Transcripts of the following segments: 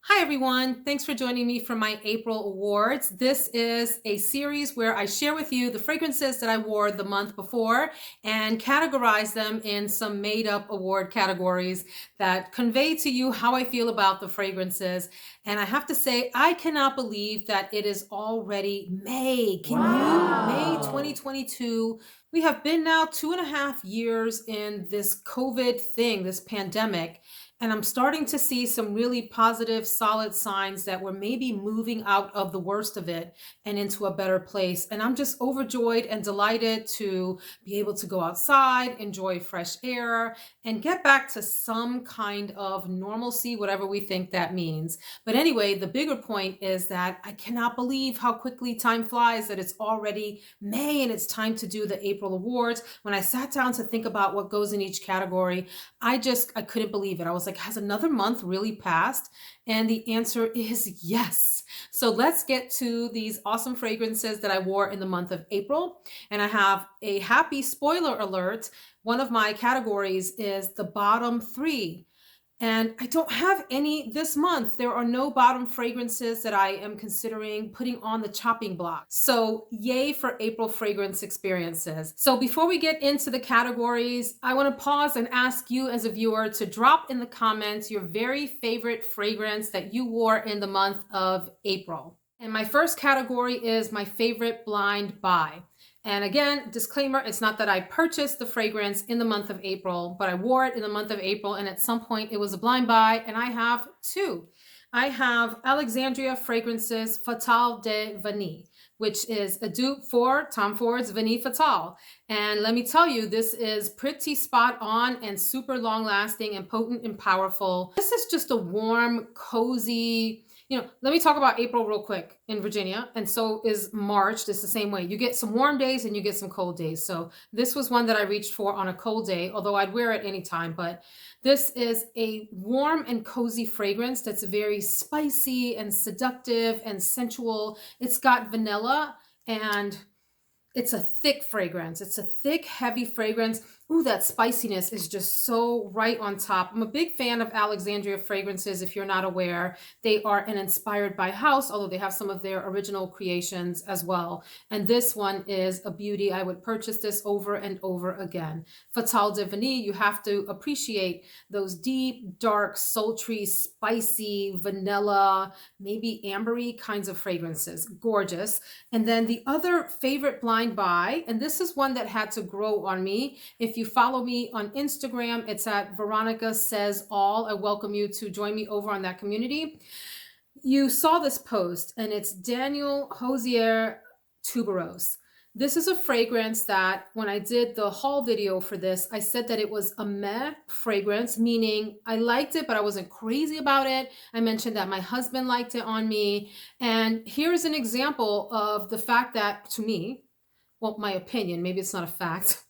Hi, everyone. Thanks for joining me for my April awards. This is a series where I share with you the fragrances that I wore the month before and categorize them in some made up award categories that convey to you how I feel about the fragrances. And I have to say, I cannot believe that it is already May. Can you? May 2022. We have been now 2.5 years in this COVID thing, this pandemic. And I'm starting to see some really positive, solid signs that we're maybe moving out of the worst of it and into a better place. And I'm just overjoyed and delighted to be able to go outside, enjoy fresh air, and get back to some kind of normalcy, whatever we think that means. But anyway, the bigger point is that I cannot believe how quickly time flies, that it's already May and it's time to do the April awards. When I sat down to think about what goes in each category, I couldn't believe it. I was like, has another month really passed? And the answer is yes. So let's get to these awesome fragrances that I wore in the month of April. And I have a happy spoiler alert. One of my categories is the bottom three. And I don't have any this month. There are no bottom fragrances that I am considering putting on the chopping block. So yay for April fragrance experiences. So before we get into the categories, I want to pause and ask you as a viewer to drop in the comments your very favorite fragrance that you wore in the month of April. And my first category is my favorite blind buy. And again, disclaimer, it's not that I purchased the fragrance in the month of April, but I wore it in the month of April. And at some point it was a blind buy, and I have two. I have Alexandria Fragrances Fatale de Vanille, which is a dupe for Tom Ford's Vanille Fatale. And let me tell you, this is pretty spot on and super long lasting and potent and powerful. This is just a warm, cozy, let me talk about April real quick in Virginia. And so is March. It's the same way. You get some warm days and you get some cold days. So this was one that I reached for on a cold day, although I'd wear it anytime. But this is a warm and cozy fragrance that's very spicy and seductive and sensual. It's got vanilla and it's a thick fragrance. It's a thick, heavy fragrance. Ooh, that spiciness is just so right on top. I'm a big fan of Alexandria fragrances, if you're not aware. They are an inspired by house, although they have some of their original creations as well. And this one is a beauty. I would purchase this over and over again. Fatale de Vanille, you have to appreciate those deep, dark, sultry, spicy, vanilla, maybe ambery kinds of fragrances. Gorgeous. And then the other favorite blind buy, and this is one that had to grow on me. If you follow me on Instagram, it's at Veronica Says All. I welcome you to join me over on that community. You saw this post, and it's Daniel Josier Tuberose. This is a fragrance that when I did the haul video for this, I said that it was a meh fragrance, meaning I liked it, but I wasn't crazy about it. I mentioned that my husband liked it on me. And here's an example of the fact that, to me, well, my opinion, maybe it's not a fact,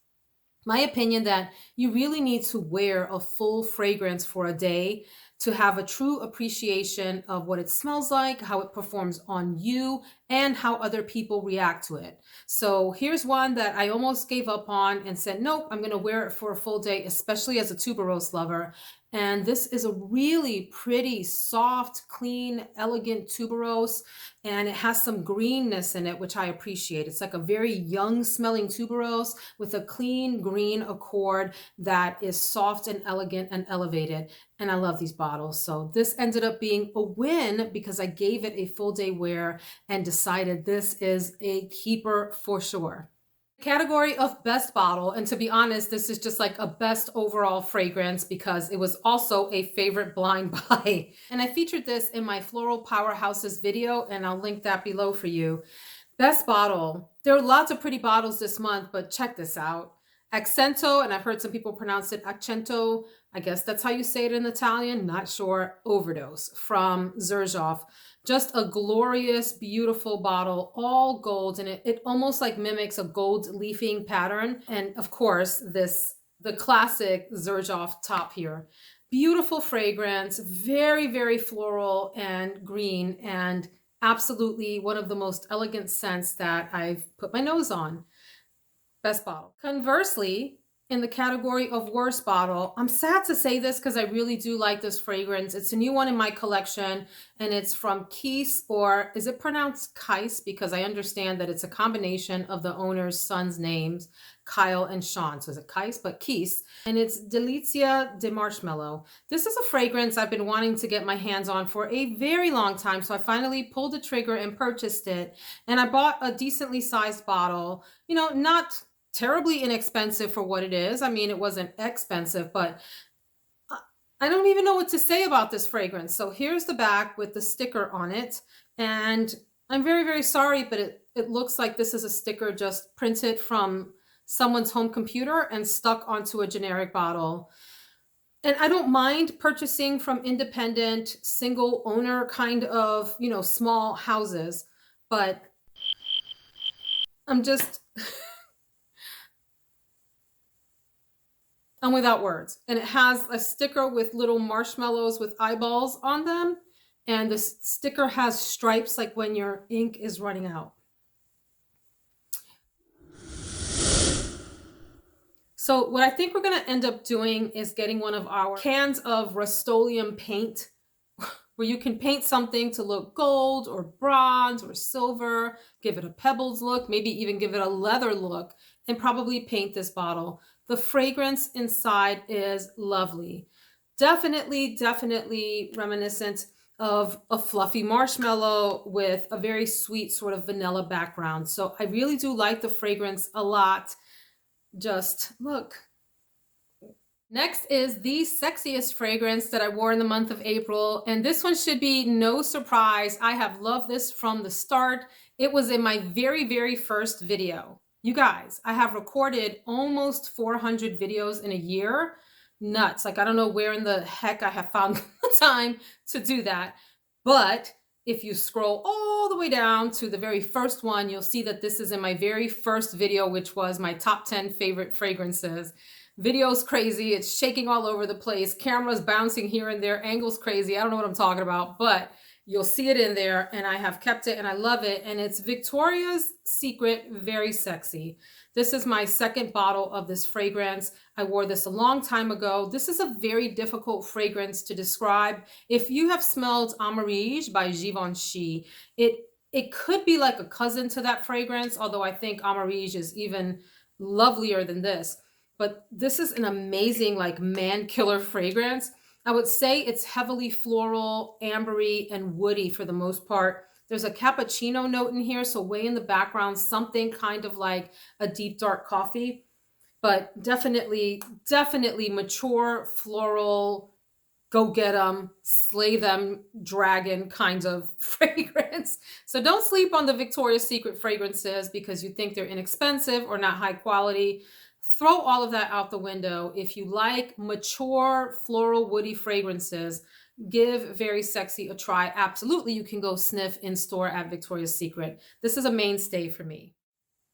my opinion that you really need to wear a full fragrance for a day to have a true appreciation of what it smells like, how it performs on you, and how other people react to it. So here's one that I almost gave up on and said, nope, I'm going to wear it for a full day, especially as a tuberose lover. And this is a really pretty, soft, clean, elegant tuberose. And it has some greenness in it, which I appreciate. It's like a very young smelling tuberose with a clean green accord that is soft and elegant and elevated. And I love these bottles. So this ended up being a win because I gave it a full day wear and decided this is a keeper for sure. Category of best bottle, and to be honest, this is just like a best overall fragrance because it was also a favorite blind buy. And I featured this in my Floral Powerhouses video, and I'll link that below for you. Best bottle. There are lots of pretty bottles this month, but check this out. Accento, and I've heard some people pronounce it Accento. I guess that's how you say it in Italian, not sure. Overdose from Xerjoff. Just a glorious, beautiful bottle, all gold, and it almost like mimics a gold leafing pattern. And of course, the classic Xerjoff top here. Beautiful fragrance, very, very floral and green, and absolutely one of the most elegant scents that I've put my nose on. Best bottle. Conversely, In the category of worst bottle, I'm sad to say this because I really do like this fragrance. It's a new one in my collection, and it's from Kyse, or is it pronounced Kyse? Because I understand that it's a combination of the owner's son's names, Kyle and Sean. So is it Kyse? But Kyse. And it's Delizia de Marshmallow. This is a fragrance I've been wanting to get my hands on for a very long time. So I finally pulled the trigger and purchased it. And I bought a decently sized bottle, you know, not terribly inexpensive for what it is. I mean, it wasn't expensive, but I don't even know what to say about this fragrance. So here's the back with the sticker on it. And I'm very, very sorry, but it looks like this is a sticker just printed from someone's home computer and stuck onto a generic bottle. And I don't mind purchasing from independent, single owner kind of, you know, small houses, but I'm just... I'm without words. And it has a sticker with little marshmallows with eyeballs on them. And the sticker has stripes like when your ink is running out. So what I think we're going to end up doing is getting one of our cans of Rust-Oleum paint where you can paint something to look gold or bronze or silver, give it a pebbles look, maybe even give it a leather look, and probably paint this bottle. The fragrance inside is lovely. Definitely, definitely reminiscent of a fluffy marshmallow with a very sweet sort of vanilla background. So I really do like the fragrance a lot. Just look. Next is the sexiest fragrance that I wore in the month of April, and this one should be no surprise. I have loved this from the start. It was in my very, very first video. You guys, I have recorded almost 400 videos in a year. Nuts. Like, I don't know where in the heck I have found the time to do that. But if you scroll all the way down to the very first one, you'll see that this is in my very first video, which was my top 10 favorite fragrances. Video's crazy. It's shaking all over the place. Camera's bouncing here and there. Angle's crazy. I don't know what I'm talking about, but you'll see it in there, and I have kept it and I love it. And it's Victoria's Secret Very Sexy. This is my second bottle of this fragrance. I wore this a long time ago. This is a very difficult fragrance to describe. If you have smelled Amarige by Givenchy, it could be like a cousin to that fragrance, although I think Amarige is even lovelier than this. But this is an amazing, like, man killer fragrance. I would say it's heavily floral, ambery, and woody for the most part. There's a cappuccino note in here, so way in the background, something kind of like a deep dark coffee, but definitely, definitely mature, floral, go get them, slay them, dragon kinds of fragrance. So don't sleep on the Victoria's Secret fragrances because you think they're inexpensive or not high quality. Throw all of that out the window. If you like mature, floral, woody fragrances, give Very Sexy a try. Absolutely, you can go sniff in store at Victoria's Secret. This is a mainstay for me.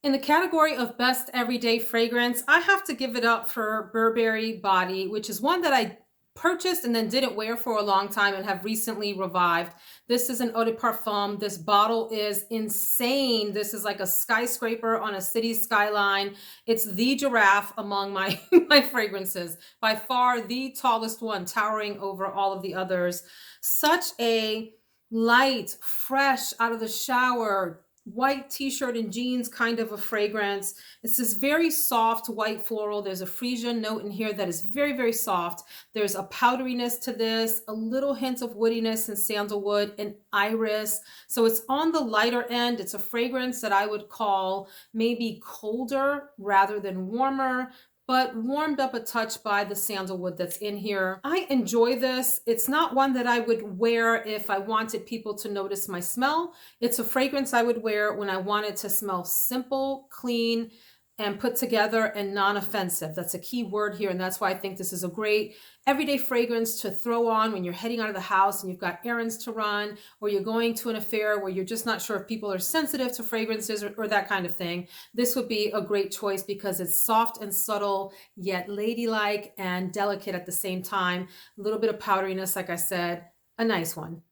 In the category of best everyday fragrance, I have to give it up for Burberry Body, which is one that I purchased and then didn't wear for a long time and have recently revived. This is an eau de parfum. This bottle is insane. This is like a skyscraper on a city skyline. It's the giraffe among my fragrances. By far the tallest one, towering over all of the others. Such a light, fresh, out of the shower, white t-shirt and jeans kind of a fragrance. It's this very soft white floral. There's a freesia note in here that is very, very soft. There's a powderiness to this, a little hint of woodiness and sandalwood and iris. So it's on the lighter end. It's a fragrance that I would call maybe colder rather than warmer, but warmed up a touch by the sandalwood that's in here. I enjoy this. It's not one that I would wear if I wanted people to notice my smell. It's a fragrance I would wear when I wanted to smell simple, clean, and put together and non-offensive. That's a key word here, and that's why I think this is a great everyday fragrance to throw on when you're heading out of the house and you've got errands to run, or you're going to an affair where you're just not sure if people are sensitive to fragrances or that kind of thing. This would be a great choice because it's soft and subtle, yet ladylike and delicate at the same time. A little bit of powderiness, like I said, a nice one.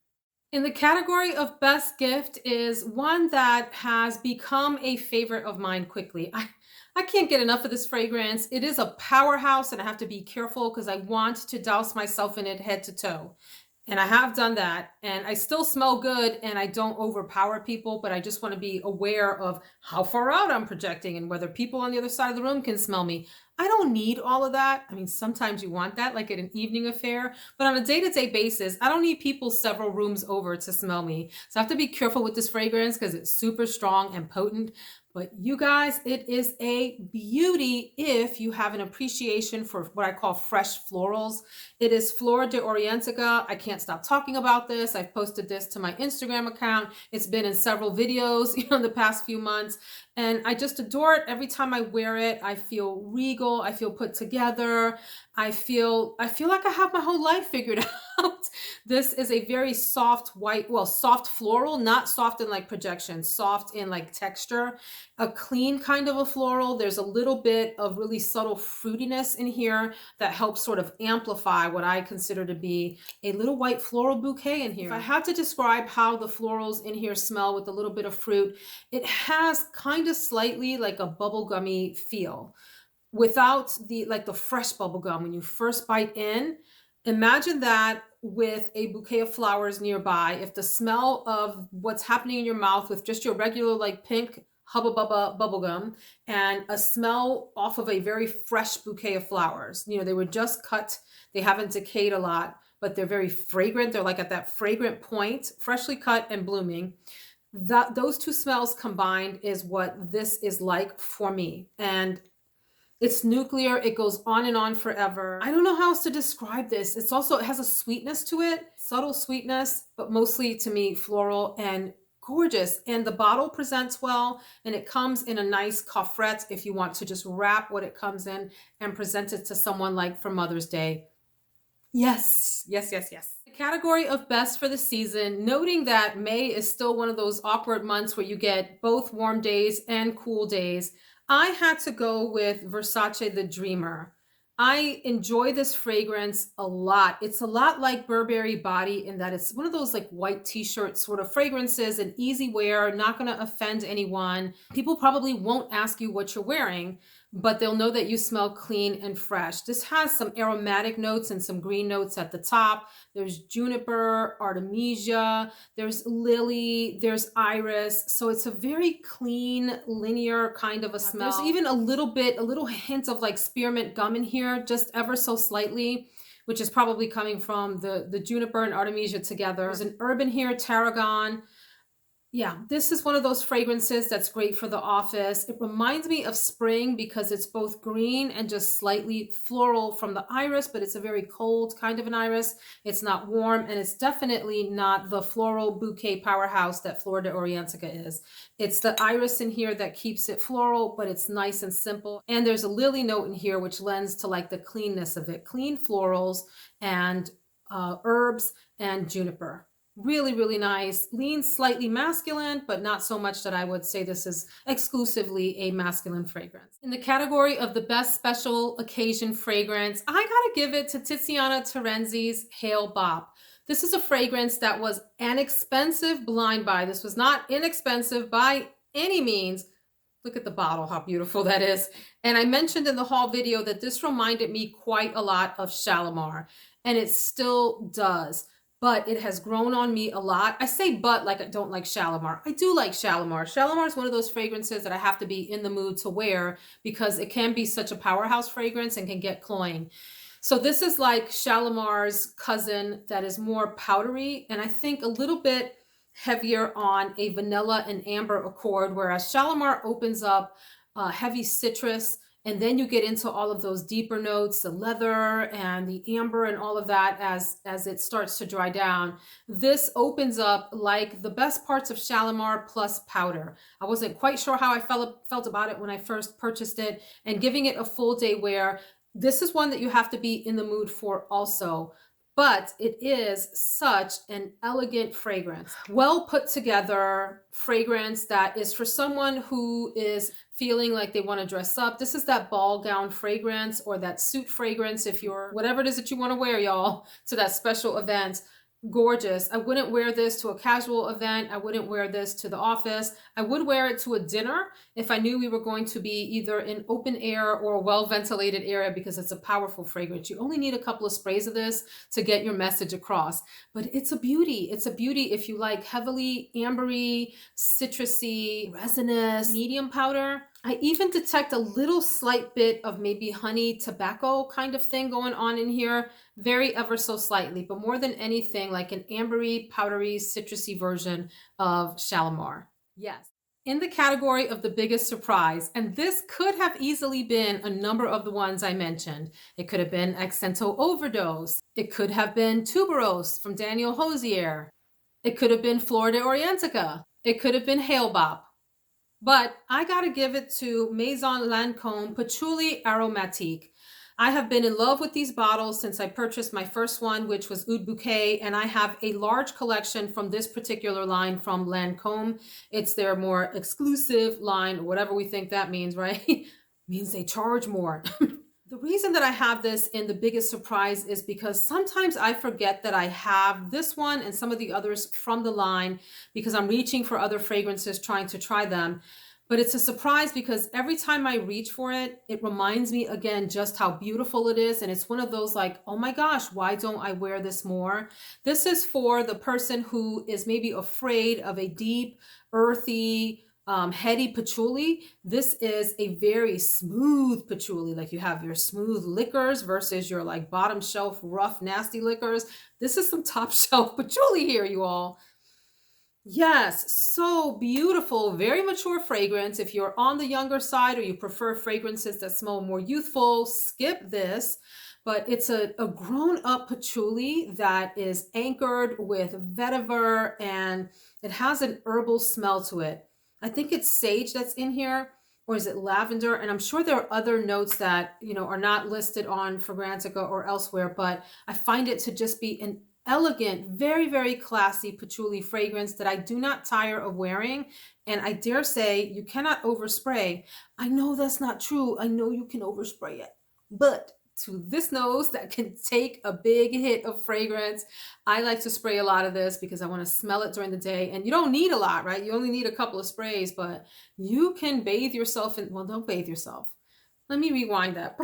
In the category of best gift is one that has become a favorite of mine quickly. I can't get enough of this fragrance. It is a powerhouse and I have to be careful because I want to douse myself in it head to toe. And I have done that and I still smell good and I don't overpower people, but I just want to be aware of how far out I'm projecting and whether people on the other side of the room can smell me. I don't need all of that. I mean, sometimes you want that, like at an evening affair, but on a day-to-day basis, I don't need people several rooms over to smell me. So I have to be careful with this fragrance because it's super strong and potent. But you guys, it is a beauty if you have an appreciation for what I call fresh florals. It is Fleur de Orientica. I can't stop talking about this. I've posted this to my Instagram account. It's been in several videos, in the past few months. And I just adore it. Every time I wear it, I feel regal. I feel put together. I feel like I have my whole life figured out. This is a very soft white, well, soft floral, not soft in like projection, soft in like texture, a clean kind of a floral. There's a little bit of really subtle fruitiness in here that helps sort of amplify what I consider to be a little white floral bouquet in here. If I had to describe how the florals in here smell with a little bit of fruit, it has kind of slightly like a bubblegummy feel without the like the fresh bubblegum when you first bite in. Imagine that with a bouquet of flowers nearby. If the smell of what's happening in your mouth with just your regular like pink Hubba Bubba bubblegum and a smell off of a very fresh bouquet of flowers. They were just cut. They haven't decayed a lot, but they're very fragrant. They're like at that fragrant point, freshly cut and blooming. Those two smells combined is what this is like for me. And it's nuclear. It goes on and on forever. I don't know how else to describe this. It has a sweetness to it, subtle sweetness, but mostly to me floral and gorgeous. And the bottle presents well, and it comes in a nice coffret if you want to just wrap what it comes in and present it to someone like for Mother's Day. Yes, yes, yes, yes. The category of best for the season, noting that May is still one of those awkward months where you get both warm days and cool days. I had to go with Versace The Dreamer. I enjoy this fragrance a lot. It's a lot like Burberry Body in that it's one of those like white t-shirt sort of fragrances, an easy wear, not going to offend anyone. People probably won't ask you what you're wearing, but they'll know that you smell clean and fresh. This has some aromatic notes and some green notes at the top. There's juniper, artemisia, there's lily, there's iris. So it's a very clean, linear kind of a smell. There's even a little hint of like spearmint gum in here, just ever so slightly, which is probably coming from the juniper and artemisia together. There's an herb in here, tarragon. Yeah, this is one of those fragrances that's great for the office. It reminds me of spring because it's both green and just slightly floral from the iris, but it's a very cold kind of an iris. It's not warm, and it's definitely not the floral bouquet powerhouse that Fleur de Orientica is. It's the iris in here that keeps it floral, but it's nice and simple. And there's a lily note in here, which lends to like the cleanness of it. Clean florals and herbs and juniper. Really, really nice. Leans slightly masculine, but not so much that I would say this is exclusively a masculine fragrance. In the category of the best special occasion fragrance, I gotta give it to Tiziana Terenzi's Hail Bop. This is a fragrance that was an expensive blind buy. This was not inexpensive by any means. Look at the bottle, how beautiful that is. And I mentioned in the haul video that this reminded me quite a lot of Shalimar, and it still does. But it has grown on me a lot. I say but like I don't like Shalimar. I do like Shalimar. Shalimar is one of those fragrances that I have to be in the mood to wear because it can be such a powerhouse fragrance and can get cloying. So this is like Shalimar's cousin that is more powdery and I think a little bit heavier on a vanilla and amber accord, whereas Shalimar opens up heavy citrus. And then you get into all of those deeper notes, the leather and the amber and all of that as it starts to dry down. This opens up like the best parts of Shalimar plus powder. I wasn't quite sure how I felt about it when I first purchased it, and giving it a full day wear. This is one that you have to be in the mood for also. But it is such an elegant fragrance. Well put together fragrance that is for someone who is feeling like they want to dress up. This is that ball gown fragrance or that suit fragrance if you're, whatever it is that you want to wear, y'all, to that special event. gorgeous. I wouldn't wear this to a casual event. I wouldn't wear this to the office. I would wear it to a dinner if I knew we were going to be either in open air or a well-ventilated area, because it's a powerful fragrance. You only need a couple of sprays of this to get your message across. But it's a beauty. It's a beauty if you like heavily ambery, citrusy, resinous, medium powder. I even detect a little slight bit of maybe honey tobacco kind of thing going on in here, very ever so slightly, but more than anything, like an ambery, powdery, citrusy version of Shalimar. Yes. In the category of the biggest surprise, and this could have easily been a number of the ones I mentioned. It could have been Accento Overdose. It could have been Tuberose from Daniel Josier. It could have been Fleur de Orientica. It could have been Hail Bop. But I gotta give it to Maison Lancome Patchouli Aromatique. I have been in love with these bottles since I purchased my first one, which was Oud Bouquet, and I have a large collection from this particular line from Lancome. It's their more exclusive line, or whatever we think that means, right? Means they charge more. The reason that I have this in the biggest surprise is because sometimes I forget that I have this one and some of the others from the line because I'm reaching for other fragrances, trying to try them. But it's a surprise because every time I reach for it, it reminds me again just how beautiful it is. And it's one of those like, oh my gosh, why don't I wear this more? This is for the person who is maybe afraid of a deep, earthy, heady patchouli. This is a very smooth patchouli. Like you have your smooth liquors versus your like bottom shelf, rough, nasty liquors. This is some top shelf patchouli here, you all. Yes, so beautiful, very mature fragrance. If you're on the younger side or you prefer fragrances that smell more youthful, skip this. But it's a grown-up patchouli that is anchored with vetiver and it has an herbal smell to it. I think it's sage that's in here, or is it lavender? And I'm sure there are other notes that, you know, are not listed on Fragrantica or elsewhere, but I find it to just be an elegant, very, very classy patchouli fragrance that I do not tire of wearing. And I dare say you cannot overspray. I know that's not true. I know you can overspray it, but to this nose that can take a big hit of fragrance, I like to spray a lot of this because I want to smell it during the day. And you don't need a lot, right? You only need a couple of sprays, but you can bathe yourself in, well, don't bathe yourself. Let me rewind that.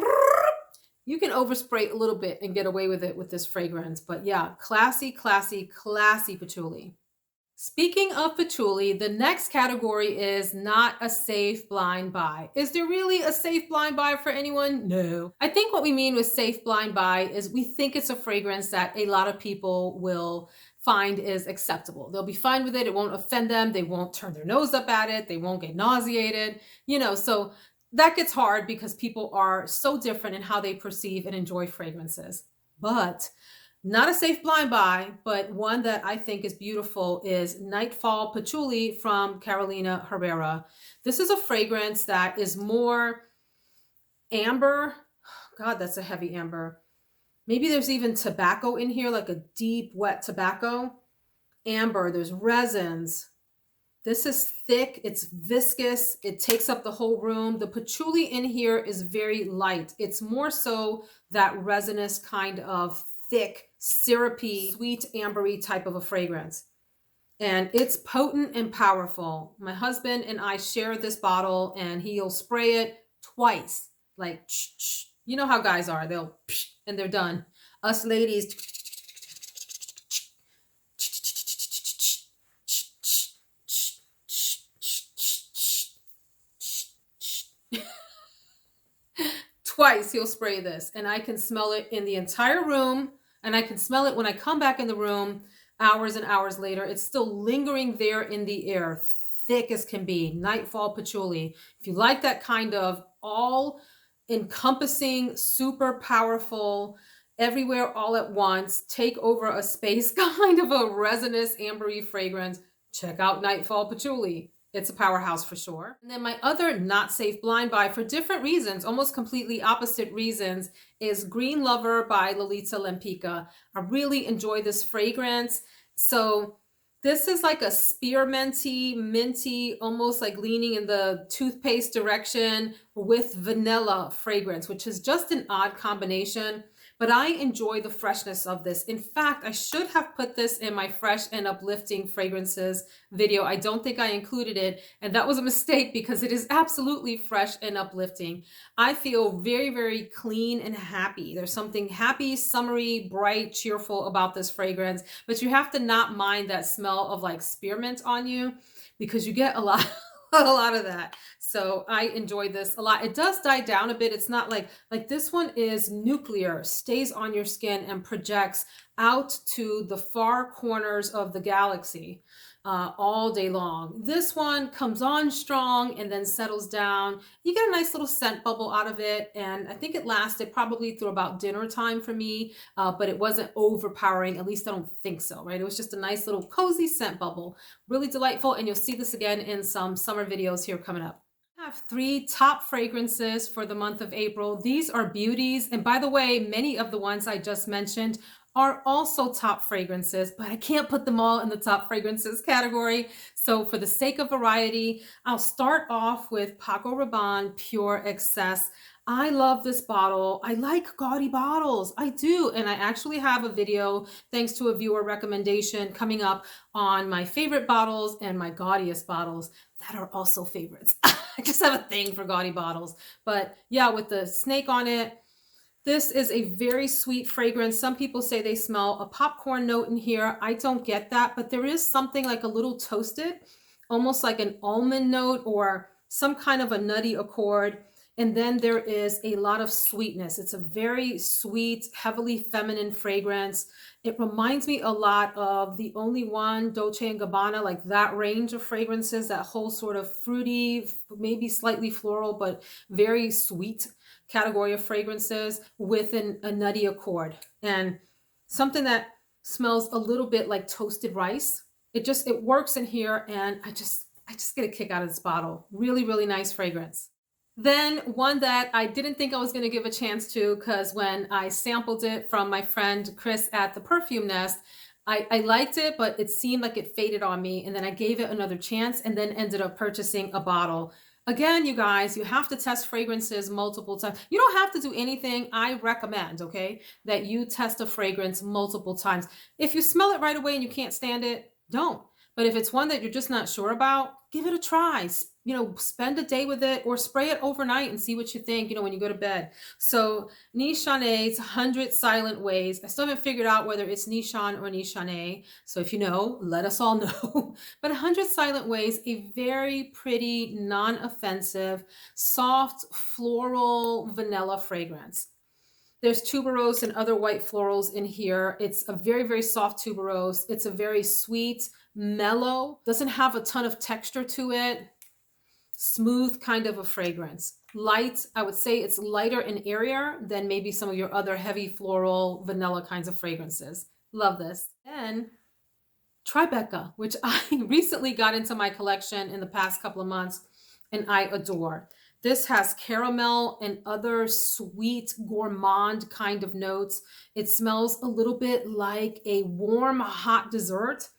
You can overspray a little bit and get away with it with this fragrance. But yeah, classy, classy, classy patchouli. Speaking of patchouli, the next category is not a safe blind buy. Is there really a safe blind buy for anyone? No. I think what we mean with safe blind buy is we think it's a fragrance that a lot of people will find is acceptable. They'll be fine with it. It won't offend them. They won't turn their nose up at it. They won't get nauseated. You know, so that gets hard because people are so different in how they perceive and enjoy fragrances. But not a safe blind buy, but one that I think is beautiful is Nightfall Patchouli from Carolina Herrera. This is a fragrance that is more amber. God, that's a heavy amber. Maybe there's even tobacco in here, like a deep, wet tobacco. Amber, there's resins. This is thick, it's viscous, it takes up the whole room. The patchouli in here is very light. It's more so that resinous kind of thick, syrupy, sweet, ambery type of a fragrance. And it's potent and powerful. My husband and I share this bottle and he'll spray it twice. Like, you know how guys are, they'll, and they're done. Us ladies, twice he'll spray this and I can smell it in the entire room and I can smell it when I come back in the room hours and hours later. It's still lingering there in the air, thick as can be. Nightfall Patchouli. If you like that kind of all encompassing, super powerful, everywhere all at once, take over a space kind of a resinous ambery fragrance, check out Nightfall Patchouli. It's a powerhouse for sure. And then my other not safe blind buy for different reasons, almost completely opposite reasons, is Green Lover by Lolita Lempicka. I really enjoy this fragrance. So this is like a spearminty, minty, almost like leaning in the toothpaste direction with vanilla fragrance, which is just an odd combination. but I enjoy the freshness of this. In fact, I should have put this in my fresh and uplifting fragrances video. I don't think I included it, and that was a mistake because it is absolutely fresh and uplifting. I feel very, very clean and happy. There's something happy, summery, bright, cheerful about this fragrance, but you have to not mind that smell of like spearmint on you because you get a lot a lot of that. So I enjoy this a lot. It does die down a bit. It's not like this one is nuclear, stays on your skin and projects out to the far corners of the galaxy all day long. This one comes on strong and then settles down. You get a nice little scent bubble out of it, and I think it lasted probably through about dinner time for me, but it wasn't overpowering. At least I don't think so, right? It was just a nice little cozy scent bubble. Really delightful, and you'll see this again in some summer videos here coming up. I have 3 top fragrances for the month of April. These are beauties, and by the way, many of the ones I just mentioned are also top fragrances, but I can't put them all in the top fragrances category. So for the sake of variety, I'll start off with Paco Rabanne Pure Excess. I love this bottle. I like gaudy bottles. I do. And I actually have a video, thanks to a viewer recommendation, coming up on my favorite bottles and my gaudiest bottles that are also favorites. I just have a thing for gaudy bottles. But yeah, with the snake on it, this is a very sweet fragrance. Some people say they smell a popcorn note in here. I don't get that, but there is something like a little toasted, almost like an almond note or some kind of a nutty accord. And then there is a lot of sweetness. It's a very sweet, heavily feminine fragrance. It reminds me a lot of the Only One, Dolce & Gabbana, like that range of fragrances, that whole sort of fruity, maybe slightly floral, but very sweet category of fragrances with a nutty accord and something that smells a little bit like toasted rice. It works in here, and I just get a kick out of this bottle. Really, really nice fragrance. Then one that I didn't think I was going to give a chance to, because when I sampled it from my friend Chris at the Perfume Nest, I liked it, but it seemed like it faded on me. And then I gave it another chance and then ended up purchasing a bottle. Again, you guys, you have to test fragrances multiple times. You don't have to do anything. I recommend, okay, that you test a fragrance multiple times. If you smell it right away and you can't stand it, don't. But if it's one that you're just not sure about, give it a try. You know, spend a day with it or spray it overnight and see what you think, you know, when you go to bed. So Nishane's 100 Silent Ways. I still haven't figured out whether it's Nishane or Nishane. So if you know, let us all know. But 100 Silent Ways, a very pretty, non-offensive, soft, floral, vanilla fragrance. There's tuberose and other white florals in here. It's a very, very soft tuberose. It's a very sweet, mellow, doesn't have a ton of texture to it. Smooth kind of a fragrance. Light, I would say it's lighter and airier than maybe some of your other heavy floral vanilla kinds of fragrances. Love this. Then Tribeca, which I recently got into my collection in the past couple of months and I adore. This has caramel and other sweet gourmand kind of notes. It smells a little bit like a warm, hot dessert,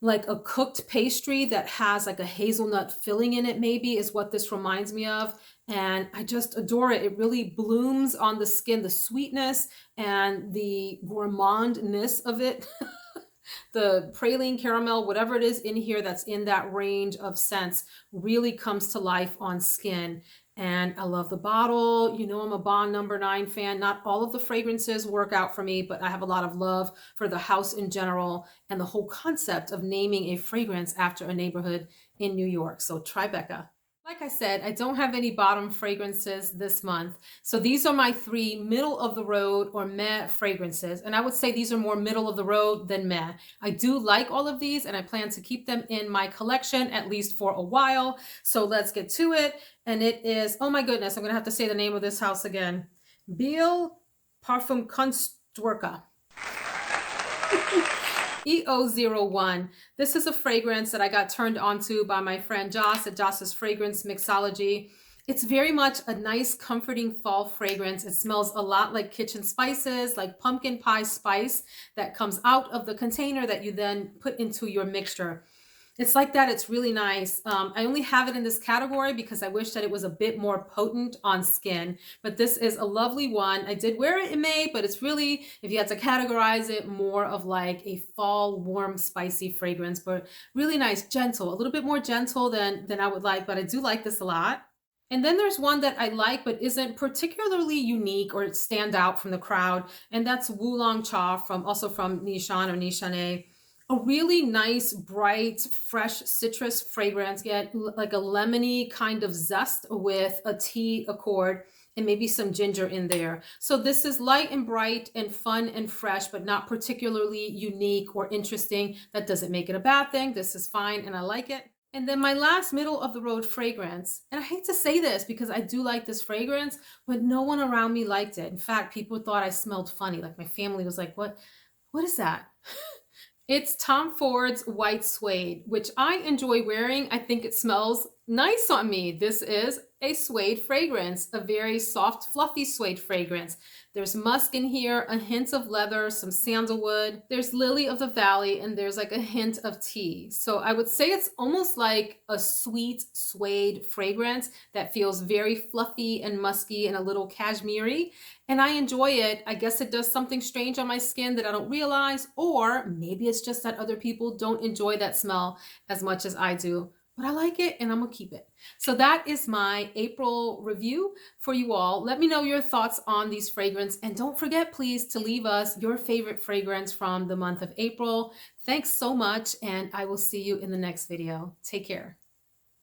like a cooked pastry that has like a hazelnut filling in it, maybe, is what this reminds me of. And I just adore it. It really blooms on the skin, the sweetness and the gourmandness of it. The praline caramel, whatever it is in here that's in that range of scents, really comes to life on skin. And I love the bottle. You know, I'm a Bond No. 9 fan. Not all of the fragrances work out for me, but I have a lot of love for the house in general and the whole concept of naming a fragrance after a neighborhood in New York. So Tribeca. Like I said, I don't have any bottom fragrances this month. So these are my 3 middle of the road or meh fragrances. And I would say these are more middle of the road than meh. I do like all of these and I plan to keep them in my collection at least for a while. So let's get to it. And it is, oh my goodness, I'm going to have to say the name of this house again. Biehl Parfumkwensterke. EO01. This is a fragrance that I got turned onto by my friend Joss at Joss's Fragrance Mixology. It's very much a nice, comforting fall fragrance. It smells a lot like kitchen spices, like pumpkin pie spice that comes out of the container that you then put into your mixture. It's like that. It's really nice. I only have it in this category because I wish that it was a bit more potent on skin, but this is a lovely one. I did wear it in May, but it's really, if you had to categorize it, more of like a fall, warm, spicy fragrance, but really nice, gentle, a little bit more gentle than I would like, but I do like this a lot. And then there's one that I like, but isn't particularly unique or stand out from the crowd. And that's Wulong Cha from also from Nishane or Nishane. A really nice, bright, fresh citrus fragrance, yet like a lemony kind of zest with a tea accord and maybe some ginger in there. So this is light and bright and fun and fresh, but not particularly unique or interesting. That doesn't make it a bad thing. This is fine and I like it. And then my last middle of the road fragrance, and I hate to say this because I do like this fragrance, but no one around me liked it. In fact, people thought I smelled funny. Like my family was like, what is that? It's Tom Ford's White Suede, which I enjoy wearing. I think it smells nice on me. This is a suede fragrance, a very soft, fluffy suede fragrance. There's musk in here, a hint of leather, some sandalwood. There's lily of the valley, and there's like a hint of tea. So I would say it's almost like a sweet suede fragrance that feels very fluffy and musky and a little cashmere. And I enjoy it. I guess it does something strange on my skin that I don't realize, or maybe it's just that other people don't enjoy that smell as much as I do. But I like it and I'm gonna keep it. So that is my April review for you all. Let me know your thoughts on these fragrances. And don't forget, please, to leave us your favorite fragrance from the month of April. Thanks so much, and I will see you in the next video. Take care.